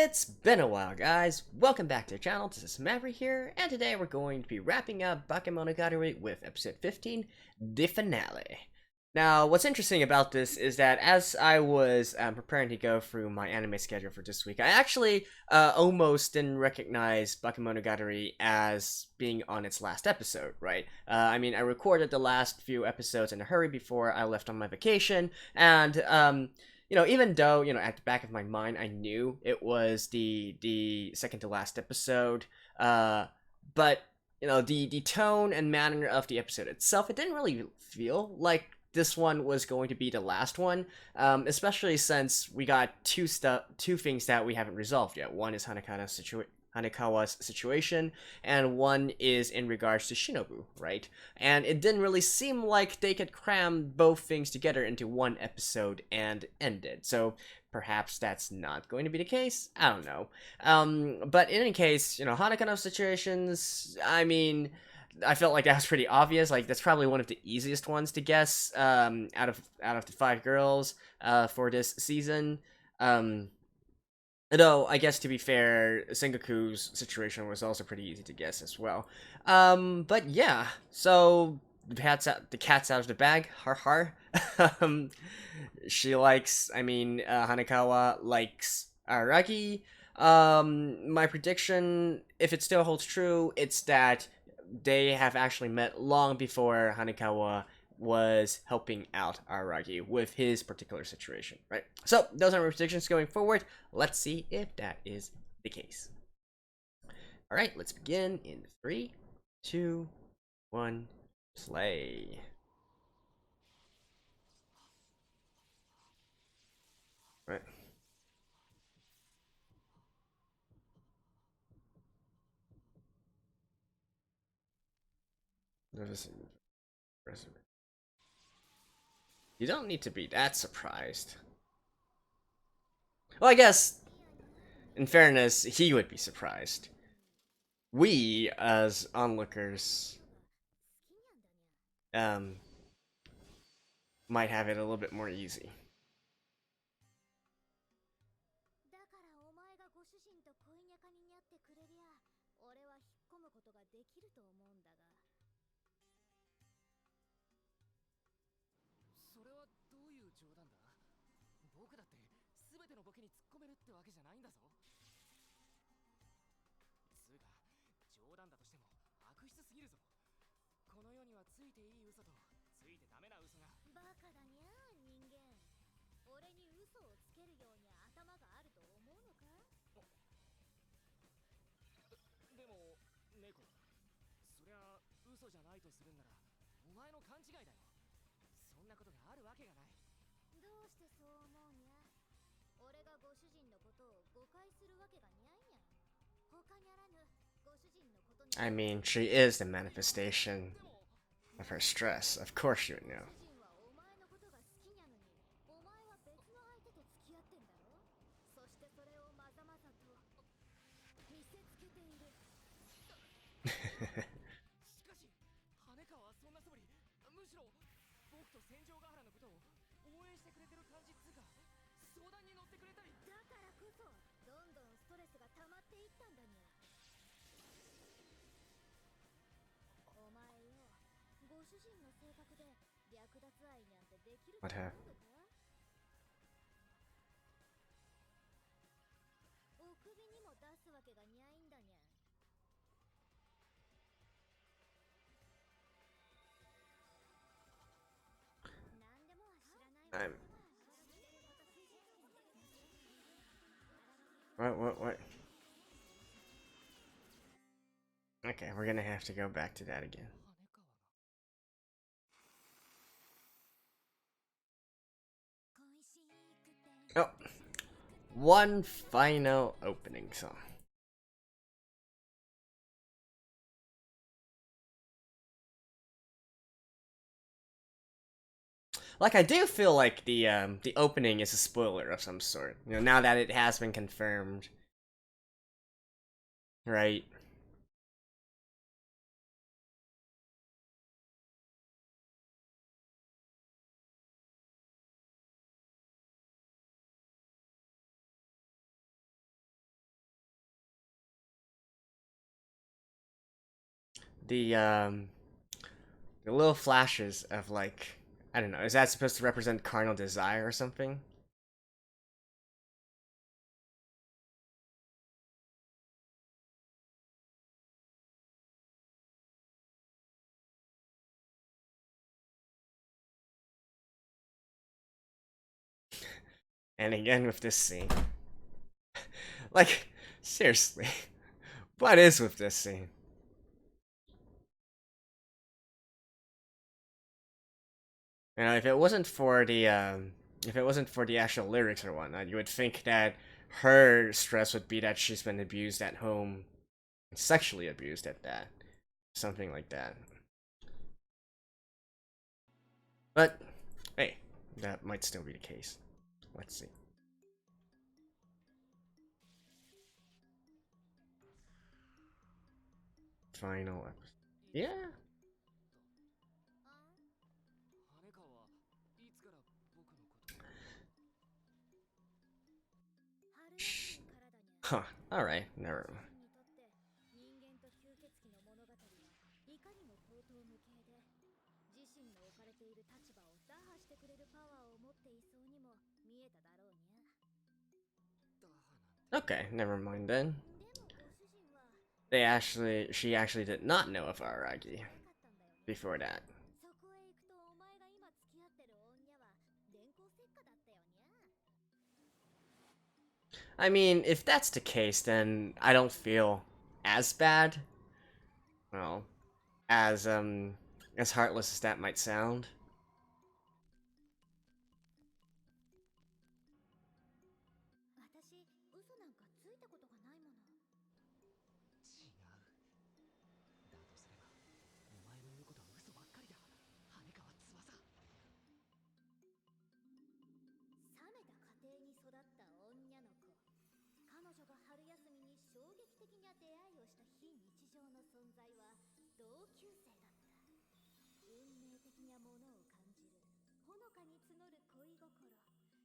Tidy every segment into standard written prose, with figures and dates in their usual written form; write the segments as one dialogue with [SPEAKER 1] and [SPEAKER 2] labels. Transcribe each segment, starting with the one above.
[SPEAKER 1] It's been a while, guys. Welcome back to the channel. This is Maverick here, and today we're going to be wrapping up Bakemonogatari with episode 15, the finale. Now, what's interesting about this is that as I was preparing to go through my anime schedule for this week, I actually almost didn't recognize Bakemonogatari as being on its last episode, right? I recorded the last few episodes in a hurry before I left on my vacation, and even though, at the back of my mind, I knew it was the second to last episode, but, the tone and manner of the episode itself, it didn't really feel like this one was going to be the last one, especially since we got two things that we haven't resolved yet. One is Hanekawa's situation, and one is in regards to Shinobu, right? And it didn't really seem like they could cram both things together into one episode and end it. So perhaps that's not going to be the case. I don't know. But in any case, Hanekawa's situations, I felt like that was pretty obvious. Like, that's probably one of the easiest ones to guess out of the five girls for this season. Though, I guess to be fair, Sengoku's situation was also pretty easy to guess as well. But yeah, so the cat's out of the bag. Har har. She likes, Hanekawa likes Araragi. My prediction, if it still holds true, it's that they have actually met long before Hanekawa was helping out Araragi with his particular situation, right? So, those are my predictions going forward. Let's see if that is the case. Alright, let's begin in 3, 2, 1, play. Right. You don't need to be that surprised. Well, I guess, in fairness, he would be surprised. We, as onlookers, might have it a little bit more easy. I mean, she is the manifestation of her stress. Of course you would know. What happened? I'm... What? Okay, we're gonna have to go back to that again. Oh, one final opening song. Like, I do feel like the opening is a spoiler of some sort. Now that it has been confirmed, right? the the little flashes of like, I don't know, is that supposed to represent carnal desire or something? And again with this scene. Like, seriously. What is with this scene? You know, if it wasn't for the actual lyrics or whatnot, you would think that her stress would be that she's been abused at home, sexually abused at that, something like that. But hey, that might still be the case. Let's see. Final episode. Yeah. Huh. Alright, never. Okay, never mind then. She actually did not know of Araragi before that. I mean, if that's the case, then I don't feel as bad. Well, as heartless as that might sound.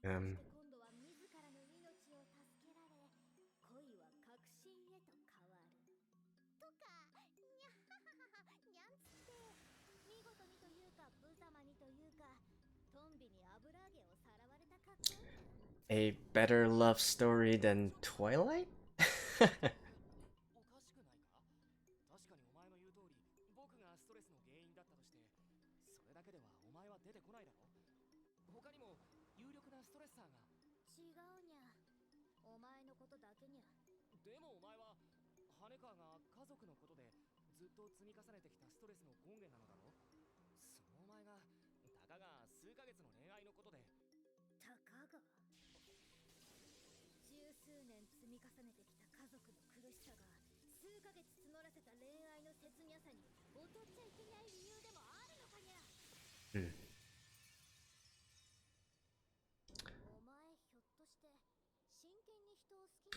[SPEAKER 1] Um, a better love story than Twilight? Hmm.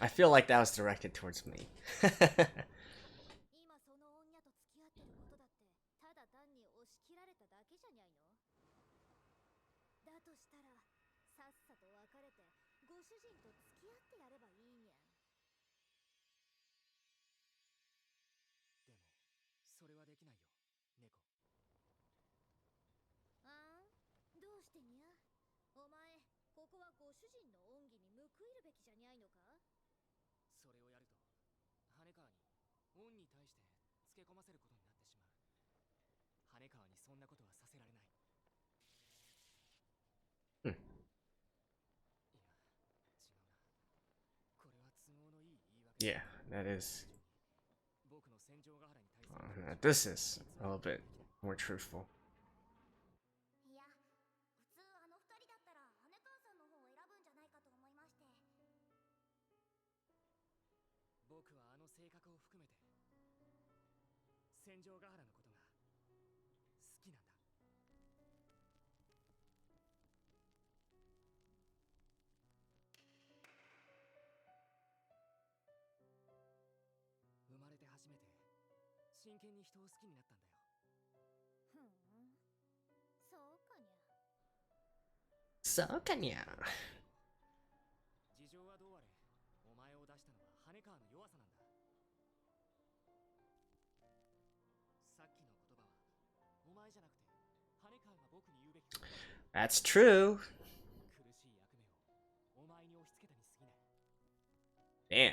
[SPEAKER 1] I feel like that was directed towards me. Hmm. Yeah, that is. This is a little bit more truthful. So, can ya? That's true. Damn.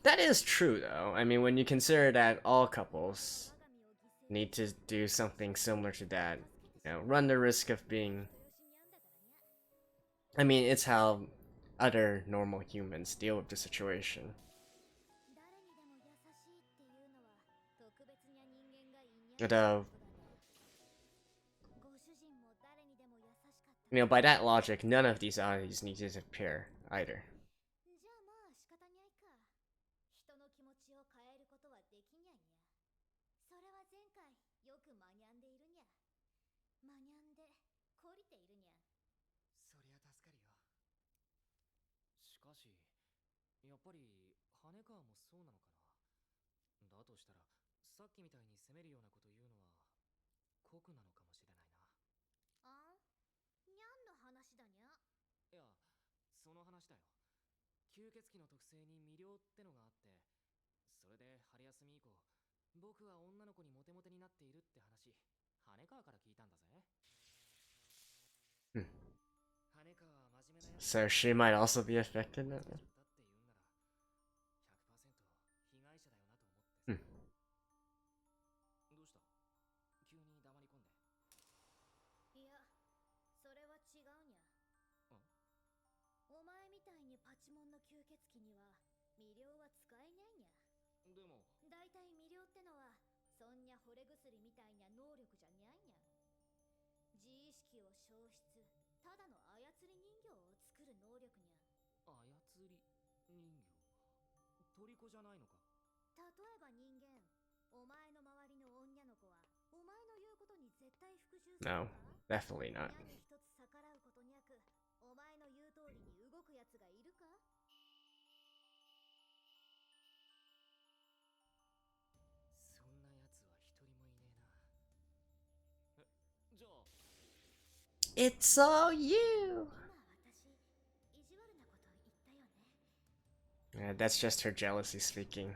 [SPEAKER 1] That is true, though. I mean, when you consider that all couples need to do something similar to that, you know, run the risk of being... I mean, it's how other normal humans deal with the situation. Although, you know, by that logic, none of these oddities need to disappear either. So she might also be affected now? Hmm. No, definitely not. It's all you! Yeah, that's just her jealousy speaking.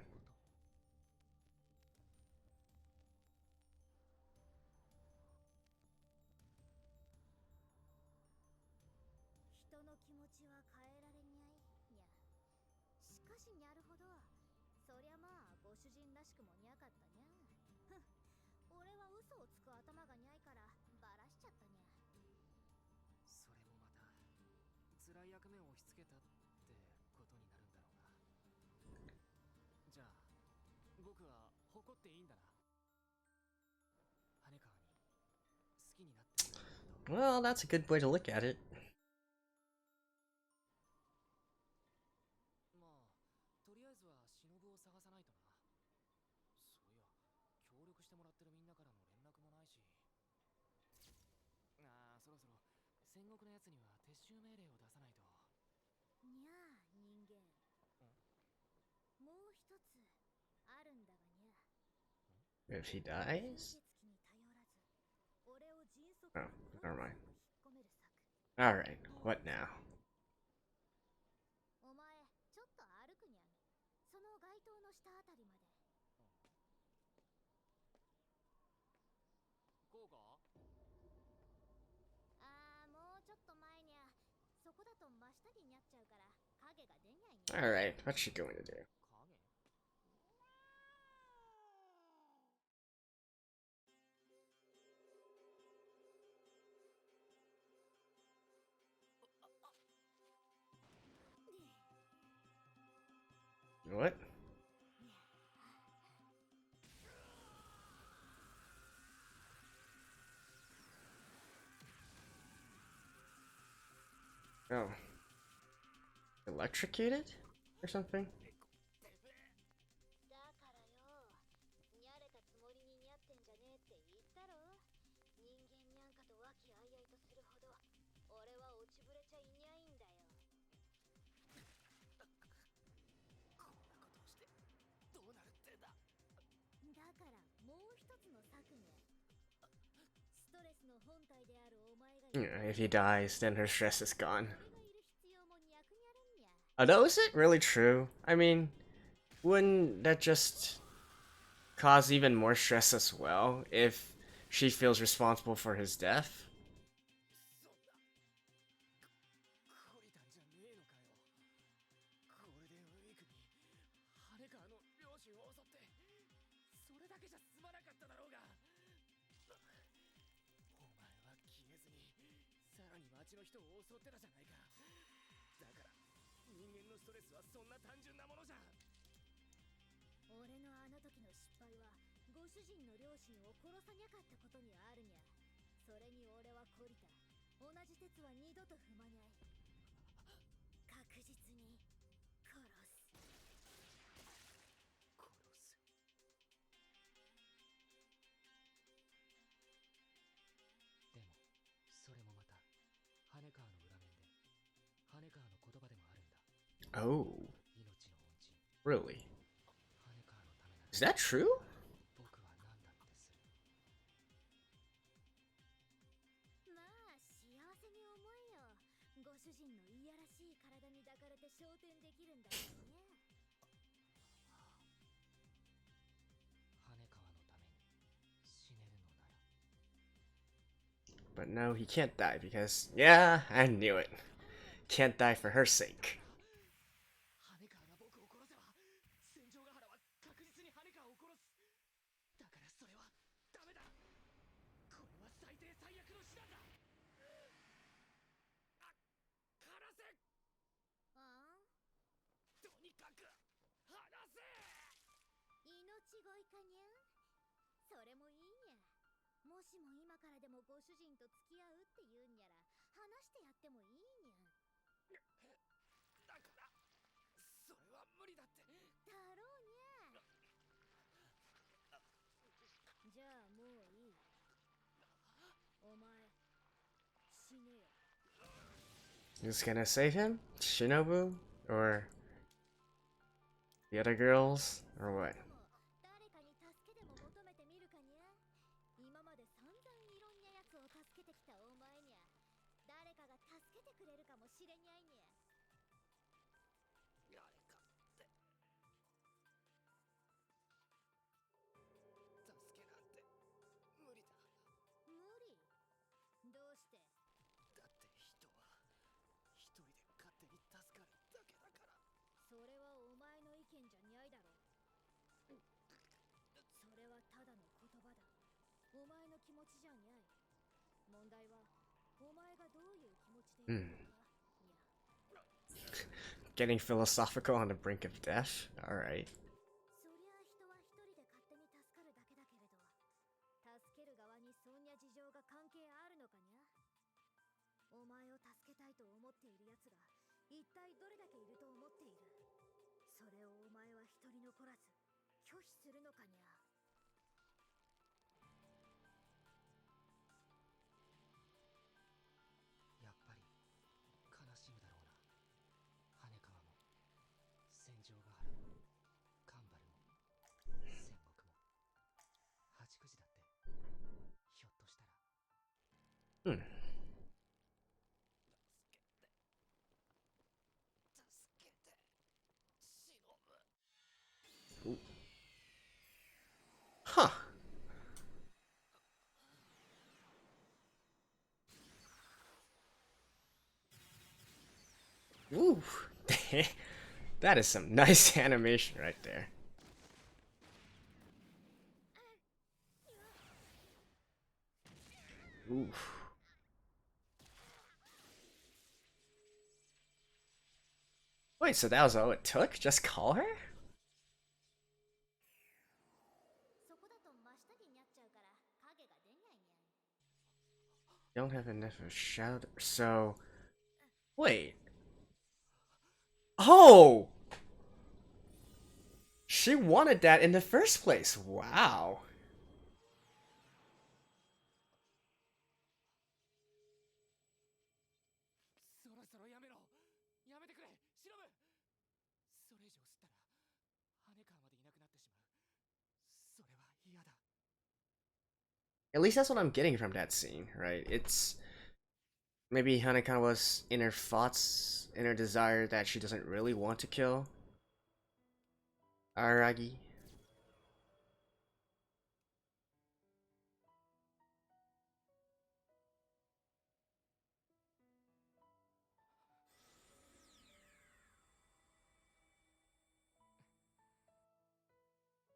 [SPEAKER 1] Well, that's a good way to look at it. If he dies? Oh, never mind. Alright, what now? Alright, what's she going to do? What? Oh. Electrocuted? Or something? Yeah, if he dies, then her stress is gone. Although, is it really true? I mean, wouldn't that just cause even more stress as well if she feels responsible for his death? Oh, really? Is that true? But no, he can't die because, yeah, I knew it. Can't die for her sake. Who's gonna save him? Shinobu? Or the other girls? Or what? Hmm. Getting philosophical on the brink of death? Alright. Hmm. Ooh. Huh. Ooh. That is some nice animation right there. Ooh. Wait, so that was all it took? Just call her? Don't have enough of a shadow. So. Wait. Oh! She wanted that in the first place. Wow. At least that's what I'm getting from that scene, right? It's Maybe Hanekawa's inner thoughts, inner desire that she doesn't really want to kill Araragi.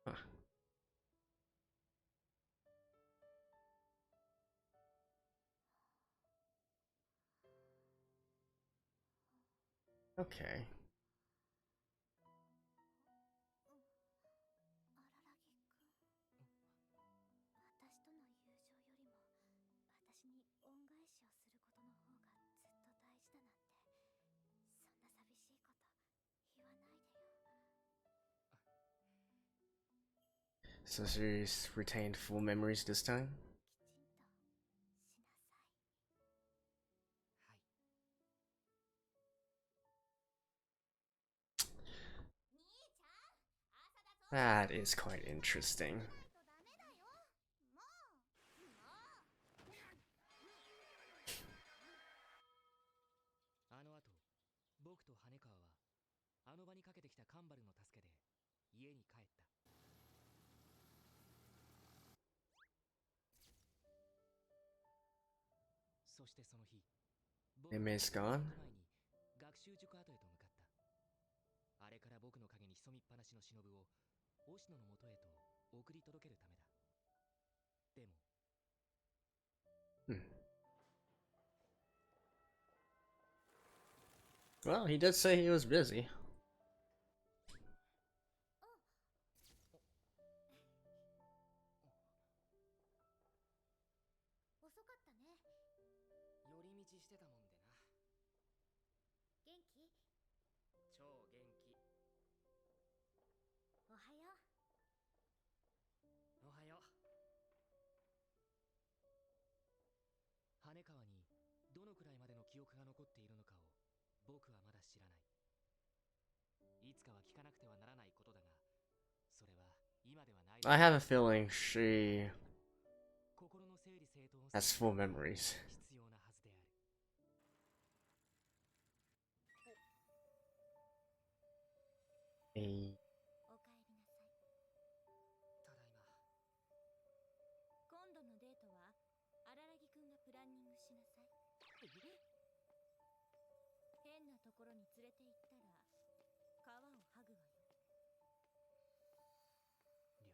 [SPEAKER 1] Huh. Okay. So she's retained full memories this time? That is quite interesting.
[SPEAKER 2] そしてその日、
[SPEAKER 1] Inmate's gone?
[SPEAKER 2] 学習塾跡へと向かった。あれから僕の影に潜みっぱなしの忍を押野の元へと送り届けるためだ。でも、
[SPEAKER 1] Well, he did say he was busy.
[SPEAKER 2] 遅かったね。寄り道してたもんでな。元気？超元気。おはよう。おはよう。羽川にどのくらいまでの記憶が残っているのかを僕はまだ知らない。いつかは聞かなくてはならないことだが、それは今ではない。
[SPEAKER 1] I have a feeling she
[SPEAKER 2] 心の整理整頓を
[SPEAKER 1] has full memories.
[SPEAKER 2] 必要なはずである。
[SPEAKER 1] A
[SPEAKER 2] おかえりなさい。ただいま。今度のデートは荒木くんがプランニングしなさい。変なところに連れて行ったら皮を剥ぐわよ。了解。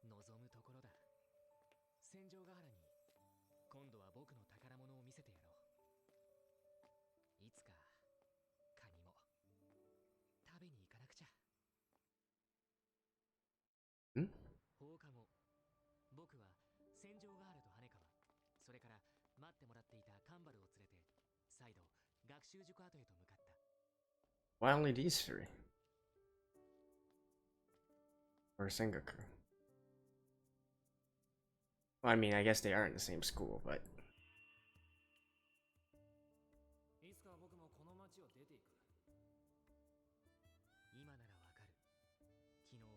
[SPEAKER 2] 望むところだ。戦場ヶ原に今度は僕の宝物を見せてやろう。いつかカニも食べに行かなくちゃ。
[SPEAKER 1] ん？
[SPEAKER 2] 放課後、僕は戦場ヶ原と羽川、それから待ってもらっていたカンバルを連れて再度学習塾跡へと向かった。
[SPEAKER 1] Why only these three? Or Sengoku? Well, I mean, I guess they are in the same school, but
[SPEAKER 2] いつか僕もこの町を出ていく。今ならわかる。昨日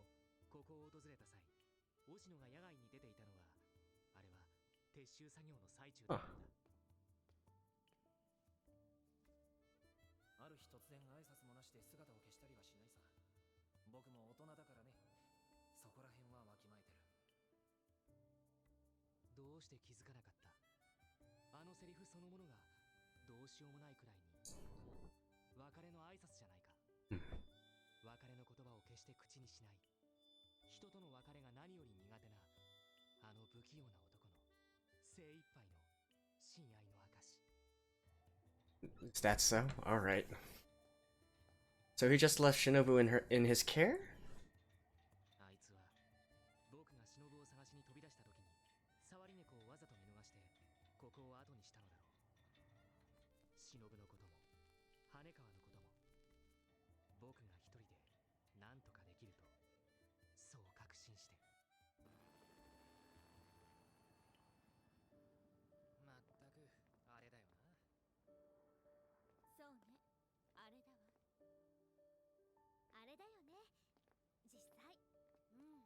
[SPEAKER 2] ここを訪れた際、押野が野外に出ていたのは、あれは撤収作業の最中だったんだ。ある日突然挨拶もなしで姿を消したりはしないさ。僕も大人だからね。そこら辺はわきまえてる。どうして気づかなかった？あのセリフそのものがどうしようもないくらいに別れの挨拶じゃないか。別れの言葉を決して口にしない、人との別れが何より苦手なあの不器用な男の精一杯の親愛の証。
[SPEAKER 1] is that so? Alright. So he just left Shinobu in his care?
[SPEAKER 2] あいつは僕が忍を探しに飛び出した時に触り猫をわざと見逃してここを後にしたのだろう。忍のことも羽川のことも僕が一人で何とかできるとそう確信して。まったくあれだよな。そうね、あれだわ。あれだよね、実際。うん、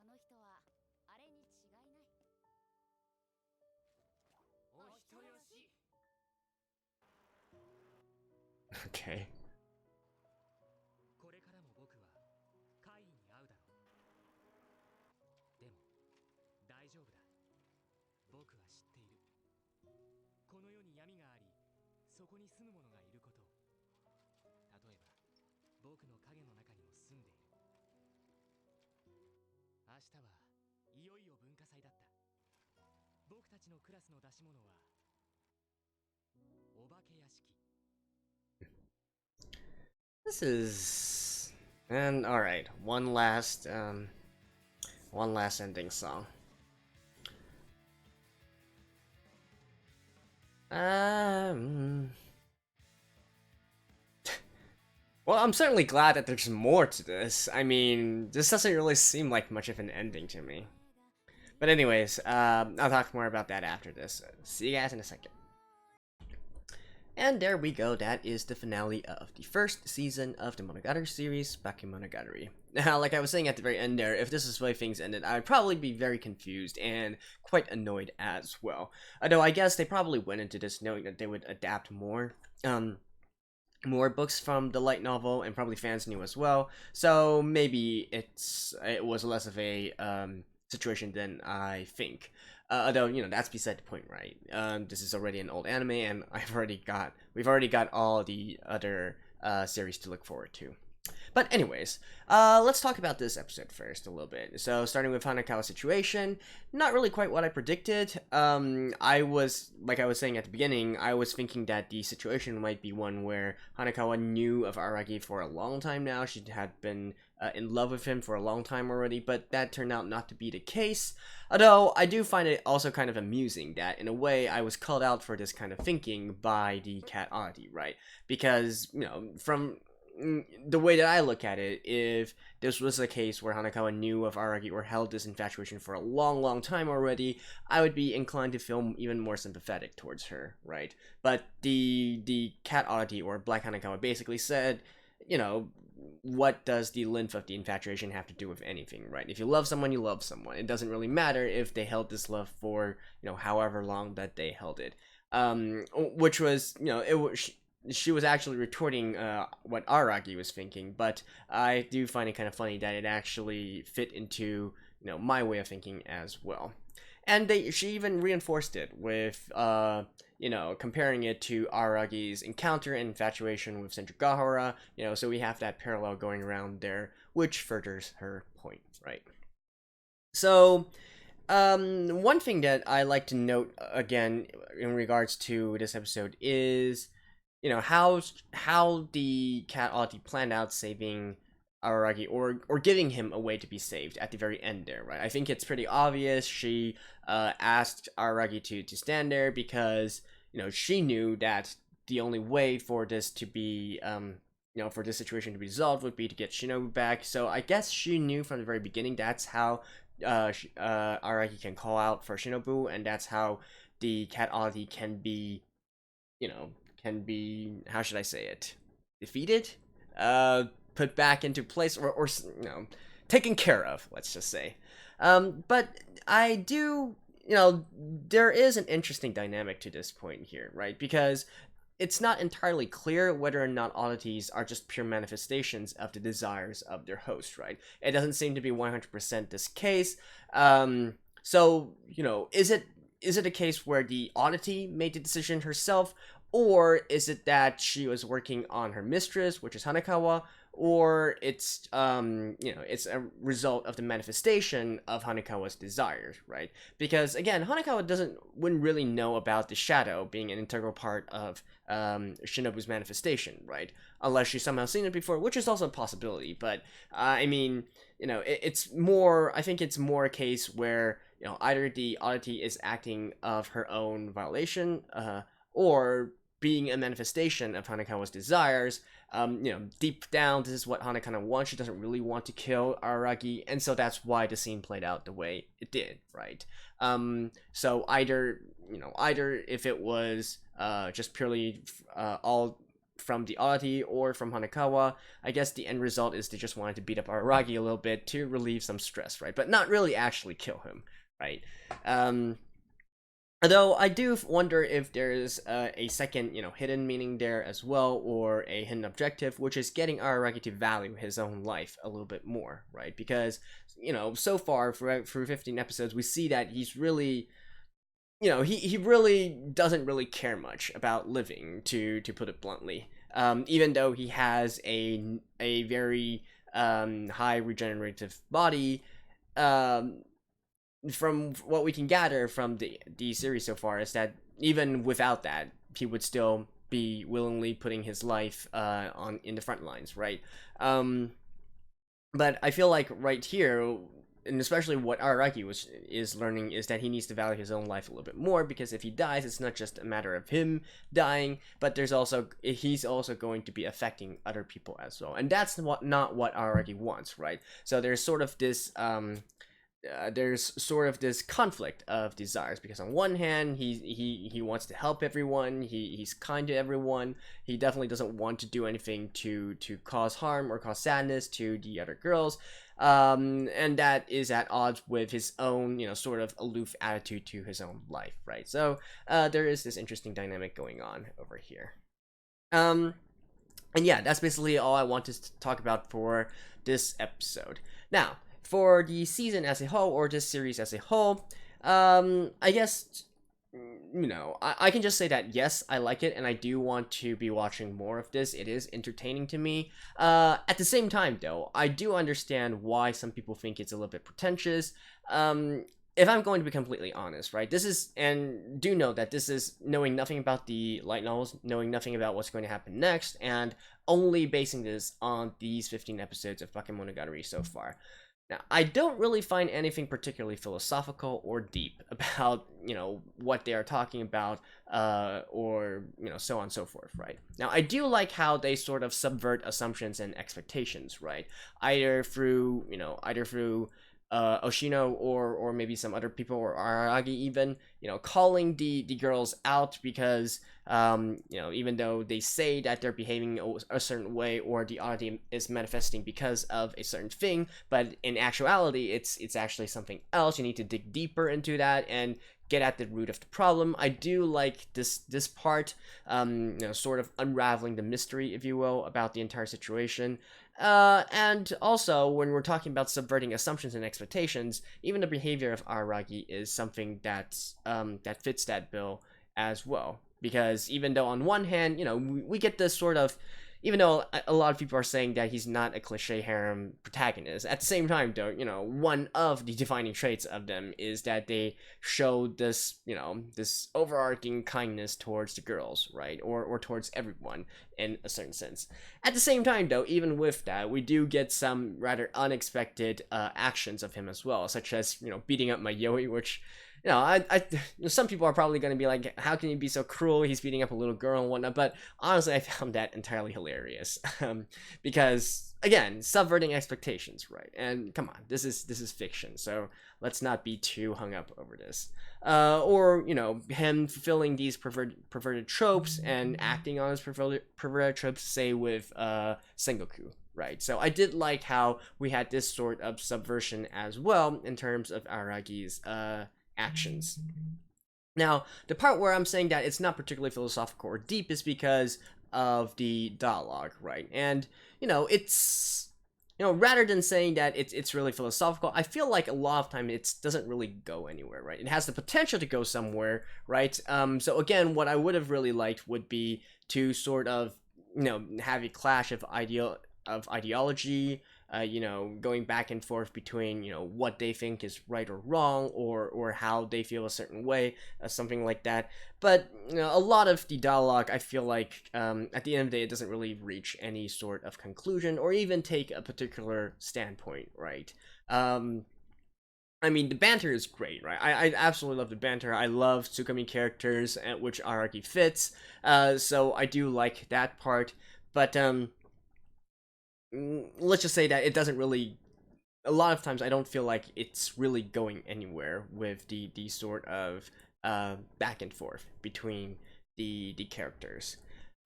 [SPEAKER 2] あの人はあれに違いない。
[SPEAKER 1] Okay.
[SPEAKER 2] これからも僕は怪異に会うだろう。でも大丈夫だ。僕は知っている。この世に闇があり、そこに住む者がいること。例えば僕の影の中にも住んでいる。明日はいよいよ文化祭だった。僕たちのクラスの出し物はお化け屋敷。
[SPEAKER 1] This is... And alright, one last ending song. Well, I'm certainly glad that there's more to this. I mean, this doesn't really seem like much of an ending to me. But anyways, I'll talk more about that after this. See you guys in a second. And there we go, that is the finale of the first season of the Monogatari series, Bakemonogatari. Now, like I was saying at the very end there, if this is the way things ended, I would probably be very confused and quite annoyed as well. Although I guess they probably went into this knowing that they would adapt more books from the light novel, and probably fans knew as well, so maybe it was less of a situation than I think. Although, you know, that's beside the point, right? This is already an old anime, and we've already got all the other series to look forward to. But anyways, let's talk about this episode first a little bit. So starting with Hanakawa's situation, not really quite what I predicted. I was saying at the beginning, I was thinking that the situation might be one where Hanakawa knew of Araragi for a long time now. She had been in love with him for a long time already, but that turned out not to be the case. Although I do find it also kind of amusing that in a way I was called out for this kind of thinking by the cat oddity, right? Because, you know, from the way that I look at it, if this was a case where Hanakawa knew of Araragi or held this infatuation for a long time already, I would be inclined to feel even more sympathetic towards her, right? But the cat oddity, or Black Hanakawa, basically said, you know, what does the length of the infatuation have to do with anything, right? If you love someone, you love someone. It doesn't really matter if they held this love for, you know, however long that they held it. Which was, you know, it was... She was actually retorting what Araragi was thinking, but I do find it kind of funny that it actually fit into, you know, my way of thinking as well. And she even reinforced it with, you know, comparing it to Aragi's encounter and infatuation with Senjugahara, you know, so we have that parallel going around there, which furthers her point, right? So, one thing that I like to note again in regards to this episode is, you know, how the cat oddity planned out saving Araragi, or giving him a way to be saved at the very end there, right? I think it's pretty obvious. She asked Araragi to stand there because, you know, she knew that the only way for this to be, you know, for this situation to be resolved would be to get Shinobu back. So I guess she knew from the very beginning that's how Araragi can call out for Shinobu, and that's how the cat oddity can be, you know, how should I say it, defeated, put back into place, or you know, taken care of, let's just say. But I do, you know, there is an interesting dynamic to this point here, right? Because it's not entirely clear whether or not oddities are just pure manifestations of the desires of their host, right? It doesn't seem to be 100% this case. So, you know, is it a case where the oddity made the decision herself, or is it that she was working on her mistress, which is Hanakawa, or it's, you know, it's a result of the manifestation of Hanakawa's desires, right? Because, again, Hanakawa wouldn't really know about the shadow being an integral part of Shinobu's manifestation, right? Unless she's somehow seen it before, which is also a possibility, but, I mean, you know, I think it's more a case where, you know, either the oddity is acting of her own violation, or being a manifestation of Hanakawa's desires. You know, deep down, this is what Hanakawa wants. She doesn't really want to kill Araragi, and so that's why the scene played out the way it did, right? So either if it was just purely all from the oddity or from Hanakawa, I guess the end result is they just wanted to beat up Araragi a little bit to relieve some stress, right? But not really actually kill him, right? Although I do wonder if there's a second, hidden meaning there as well, or a hidden objective, which is getting Araragi to value his own life a little bit more, right? Because, so far for 15 episodes, we see that he's really, he really doesn't really care much about living, to put it bluntly. Even though he has a very high regenerative body, um, from what we can gather from the series so far is that even without that, he would still be willingly putting his life on in the front lines, right? Um, but I feel like right here, and especially what Araragi is learning, is that he needs to value his own life a little bit more, because if he dies, it's not just a matter of him dying, but he's also going to be affecting other people as well, and that's not what Araragi wants, right? So there's sort of this conflict of desires, because on one hand he wants to help everyone, he's kind to everyone, he definitely doesn't want to do anything to cause harm or cause sadness to the other girls, and that is at odds with his own, sort of aloof attitude to his own life, right? So there is this interesting dynamic going on over here. um and yeah, that's basically all I want to talk about for this episode. Now, for the season as a whole, or this series as a whole, I guess, I can just say that yes, I like it, and I do want to be watching more of this. It is entertaining to me. At the same time, though, I do understand why some people think it's a little bit pretentious. If I'm going to be completely honest, right, this is, and do know that this is knowing nothing about the light novels, knowing nothing about what's going to happen next, and only basing this on these 15 episodes of Bakemonogatari so far. Now, I don't really find anything particularly philosophical or deep about, what they are talking about, or, so on and so forth, right? Now, I do like how they sort of subvert assumptions and expectations, right? Either through Oshino, or maybe some other people, or Araragi even, calling the girls out because, even though they say that they're behaving a certain way, or the oddity is manifesting because of a certain thing, but in actuality, it's actually something else. You need to dig deeper into that and get at the root of the problem. I do like this part, sort of unraveling the mystery, if you will, about the entire situation. And also, when we're talking about subverting assumptions and expectations, even the behavior of Araragi is something that fits that bill as well. Because even though on one hand, we get this sort of, even though a lot of people are saying that he's not a cliche harem protagonist, at the same time, though, one of the defining traits of them is that they show this, this overarching kindness towards the girls, right? Or towards everyone in a certain sense. At the same time, though, even with that, we do get some rather unexpected actions of him as well, such as, beating up Mayoi, which, some people are probably going to be like, how can he be so cruel? He's beating up a little girl and whatnot. But honestly, I found that entirely hilarious. Because, again, subverting expectations, right? And come on, this is fiction, so let's not be too hung up over this. Or, him fulfilling these perverted tropes and acting on his perverted tropes, say with Sengoku. Right, so I did like how we had this sort of subversion as well in terms of Aragi's actions. Now, the part where I'm saying that it's not particularly philosophical or deep is because of the dialogue, right? And, it's, rather than saying that it's really philosophical, I feel like a lot of time it doesn't really go anywhere, right? It has the potential to go somewhere, right? So again, what I would have really liked would be to sort of, have a clash of ideology, going back and forth between, what they think is right or wrong, or how they feel a certain way, something like that. But, a lot of the dialogue, I feel like, at the end of the day, it doesn't really reach any sort of conclusion, or even take a particular standpoint, right? I mean, the banter is great, right? I absolutely love the banter. I love Tsukami characters, at which Araki fits, so I do like that part. But, let's just say that it doesn't really, a lot of times I don't feel like it's really going anywhere with the sort of back and forth between the characters.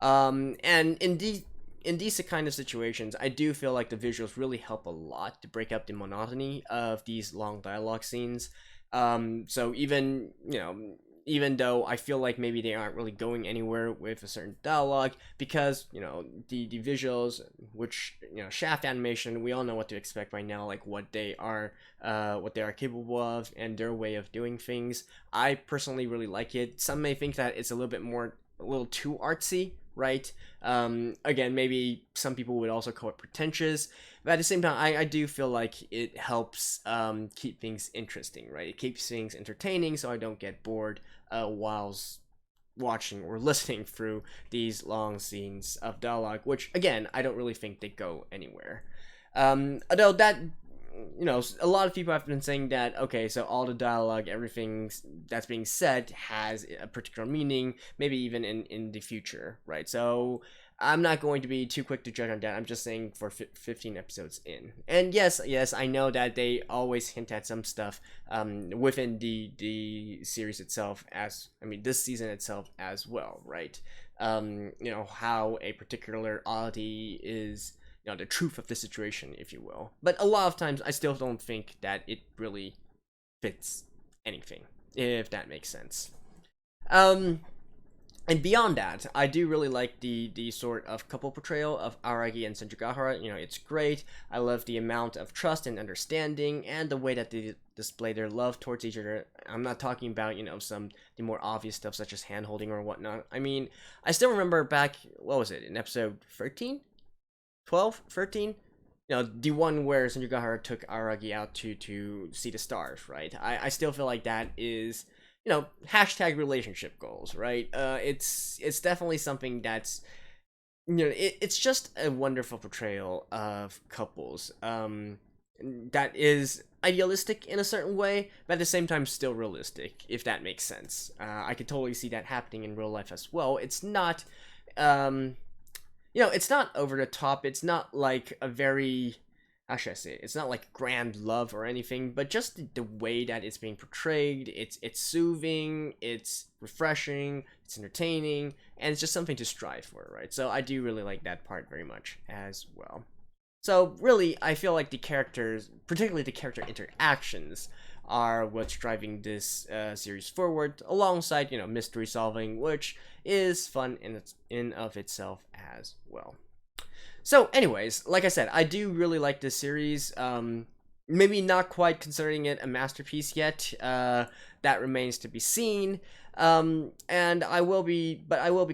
[SPEAKER 1] And in these kind of situations, I do feel like the visuals really help a lot to break up the monotony of these long dialogue scenes. So even, even though I feel like maybe they aren't really going anywhere with a certain dialogue, because the visuals, which shaft animation, we all know what to expect by now, like what they are capable of and their way of doing things. I personally really like it. Some may think that it's a little too artsy, right? Again, maybe some people would also call it pretentious, but at the same time, I do feel like it helps keep things interesting, right? It keeps things entertaining, so I don't get bored whilst watching or listening through these long scenes of dialogue, which again, I don't really think they go anywhere. Although that, a lot of people have been saying that, okay, so all the dialogue, everything that's being said has a particular meaning, maybe even in the future, right? So I'm not going to be too quick to judge on that. I'm just saying for 15 episodes in. And yes, I know that they always hint at some stuff within the series itself, this season itself as well, right? How a particular oddity is the truth of the situation, if you will. But a lot of times, I still don't think that it really fits anything, if that makes sense. And beyond that, I do really like the sort of couple portrayal of Araragi and Senjugahara. It's great. I love the amount of trust and understanding, and the way that they display their love towards each other. I'm not talking about, the more obvious stuff such as hand holding or whatnot. I still remember back, what was it, in episode 13? 12, 13, the one where Senjugahara took Araragi out to see the stars, right? I still feel like that is, hashtag relationship goals, right? It's definitely something that's, it's just a wonderful portrayal of couples that is idealistic in a certain way, but at the same time still realistic, if that makes sense. I could totally see that happening in real life as well. It's not it's not over the top. It's not like a very, how should I say it? It's not like grand love or anything, but just the way that it's being portrayed. It's soothing, it's refreshing, it's entertaining, and it's just something to strive for, right? So I do really like that part very much as well. So really, I feel like the characters, particularly the character interactions, are what's driving this series forward, alongside mystery solving, which is fun in of itself as well. So, anyways, like I said, I do really like this series. Maybe not quite considering it a masterpiece yet. That remains to be seen. And I will be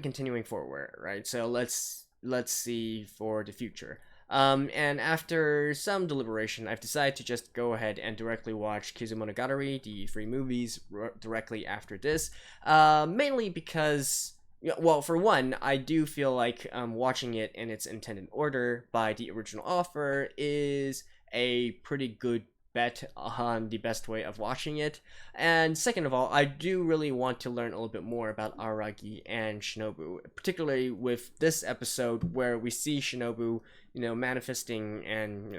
[SPEAKER 1] continuing forward, right? So let's see for the future. And after some deliberation, I've decided to just go ahead and directly watch Kizumonogatari, the 3 movies, directly after this. Mainly because, well, for one, I do feel like watching it in its intended order by the original author is a pretty good bet on the best way of watching it. And second of all, I do really want to learn a little bit more about Araragi and Shinobu, particularly with this episode where we see Shinobu, manifesting and,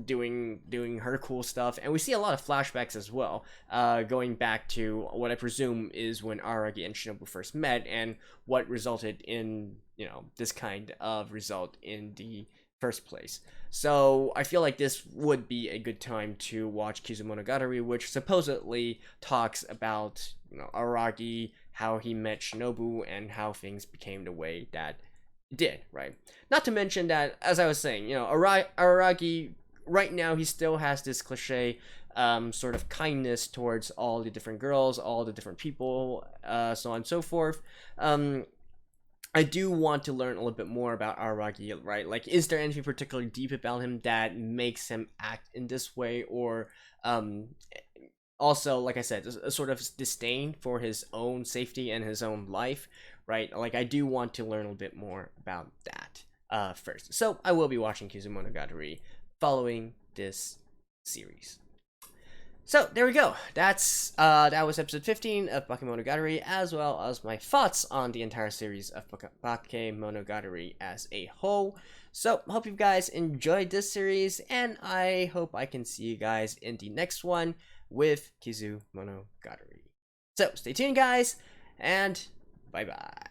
[SPEAKER 1] doing her cool stuff, and we see a lot of flashbacks as well, going back to what I presume is when Araragi and Shinobu first met, and what resulted in, this kind of result in the first place. So I feel like this would be a good time to watch Kizumonogatari, which supposedly talks about, Araragi, how he met Shinobu, and how things became the way that it did, right? Not to mention that, as I was saying, Araragi, right now, he still has this cliche sort of kindness towards all the different girls, all the different people, so on and so forth. I do want to learn a little bit more about Araragi, right? Like, is there anything particularly deep about him that makes him act in this way? Or also, like I said, a sort of disdain for his own safety and his own life, right? Like, I do want to learn a little bit more about that first. So I will be watching Kizumonogatari following this series. So there we go. That was episode 15 of Bakemonogatari, as well as my thoughts on the entire series of Bakemonogatari as a whole. So hope you guys enjoyed this series, and I hope I can see you guys in the next one with Kizumonogatari. So stay tuned, guys, and bye bye.